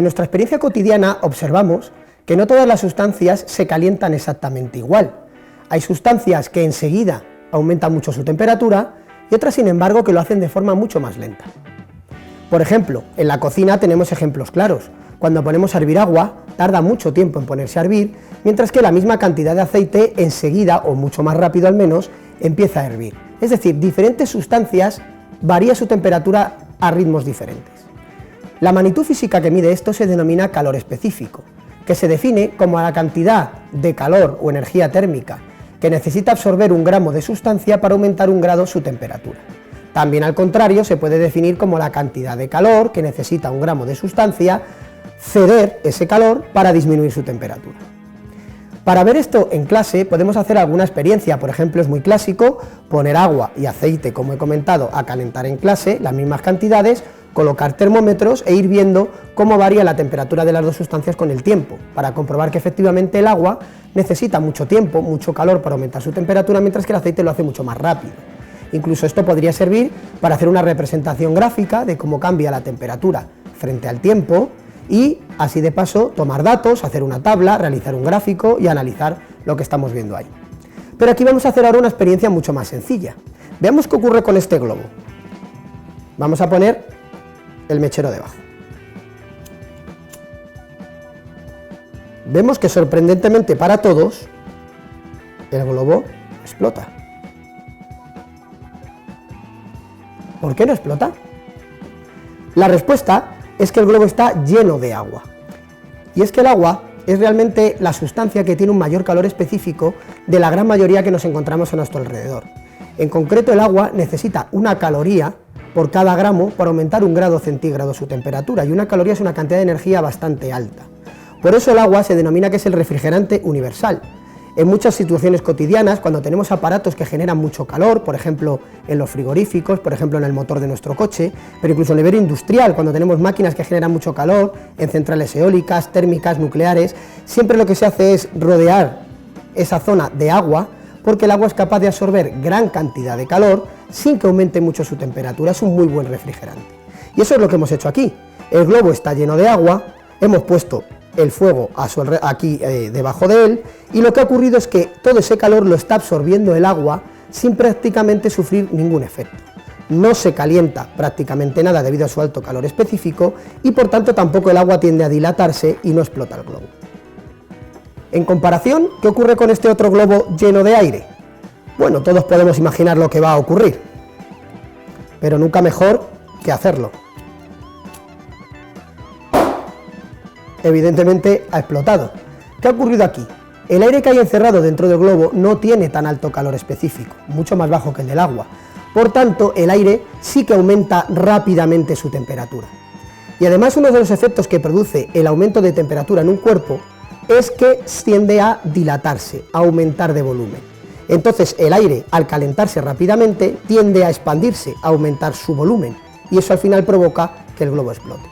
en nuestra experiencia cotidiana observamos que no todas las sustancias se calientan exactamente igual. Hay sustancias que enseguida aumentan mucho su temperatura y otras, sin embargo, que lo hacen de forma mucho más lenta. Por ejemplo, en la cocina tenemos ejemplos claros. Cuando ponemos a hervir agua, tarda mucho tiempo en ponerse a hervir, mientras que la misma cantidad de aceite enseguida, o mucho más rápido al menos, empieza a hervir. Es decir, diferentes sustancias varía su temperatura a ritmos diferentes. La magnitud física que mide esto se denomina calor específico, que se define como la cantidad de calor o energía térmica que necesita absorber un gramo de sustancia para aumentar un grado su temperatura. También, al contrario, se puede definir como la cantidad de calor que necesita un gramo de sustancia ceder ese calor para disminuir su temperatura. Para ver esto en clase podemos hacer alguna experiencia. Por ejemplo, es muy clásico poner agua y aceite, como he comentado, a calentar en clase, las mismas cantidades, colocar termómetros e ir viendo cómo varía la temperatura de las dos sustancias con el tiempo, para comprobar que efectivamente el agua necesita mucho tiempo, mucho calor para aumentar su temperatura, mientras que el aceite lo hace mucho más rápido. Incluso esto podría servir para hacer una representación gráfica de cómo cambia la temperatura frente al tiempo y así de paso tomar datos, hacer una tabla, realizar un gráfico y analizar lo que estamos viendo ahí. Pero aquí vamos a hacer ahora una experiencia mucho más sencilla. Veamos qué ocurre con este globo. Vamos a poner el mechero debajo. Vemos que, sorprendentemente para todos, el globo explota. ¿Por qué no explota? La respuesta es que el globo está lleno de agua. Y es que el agua es realmente la sustancia que tiene un mayor calor específico de la gran mayoría que nos encontramos a nuestro alrededor. En concreto, el agua necesita una caloría por cada gramo para aumentar 1 grado centígrado su temperatura, y una caloría es una cantidad de energía bastante alta. Por eso el agua se denomina que es el refrigerante universal. En muchas situaciones cotidianas, cuando tenemos aparatos que generan mucho calor, por ejemplo en los frigoríficos, por ejemplo en el motor de nuestro coche, pero incluso a nivel industrial, cuando tenemos máquinas que generan mucho calor, en centrales eólicas, térmicas, nucleares, siempre lo que se hace es rodear esa zona de agua, porque el agua es capaz de absorber gran cantidad de calor sin que aumente mucho su temperatura. Es un muy buen refrigerante. Y eso es lo que hemos hecho aquí. El globo está lleno de agua, hemos puesto el fuego aquí debajo de él, y lo que ha ocurrido es que todo ese calor lo está absorbiendo el agua sin prácticamente sufrir ningún efecto. No se calienta prácticamente nada debido a su alto calor específico, y por tanto tampoco el agua tiende a dilatarse y no explota el globo. En comparación, ¿qué ocurre con este otro globo lleno de aire? Bueno, todos podemos imaginar lo que va a ocurrir, pero nunca mejor que hacerlo. Evidentemente ha explotado. ¿Qué ha ocurrido aquí? El aire que hay encerrado dentro del globo no tiene tan alto calor específico, mucho más bajo que el del agua. Por tanto, el aire sí que aumenta rápidamente su temperatura. Y además, uno de los efectos que produce el aumento de temperatura en un cuerpo es que tiende a dilatarse, a aumentar de volumen. Entonces, el aire, al calentarse rápidamente, tiende a expandirse, a aumentar su volumen, y eso al final provoca que el globo explote.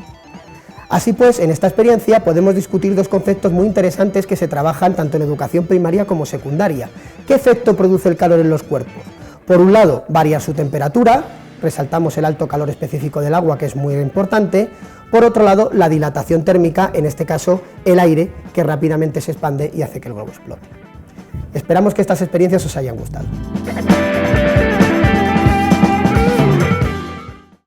Así pues, en esta experiencia podemos discutir dos conceptos muy interesantes que se trabajan tanto en educación primaria como secundaria. ¿Qué efecto produce el calor en los cuerpos? Por un lado, varía su temperatura, resaltamos el alto calor específico del agua, que es muy importante. Por otro lado, la dilatación térmica, en este caso el aire, que rápidamente se expande y hace que el globo explote. Esperamos que estas experiencias os hayan gustado.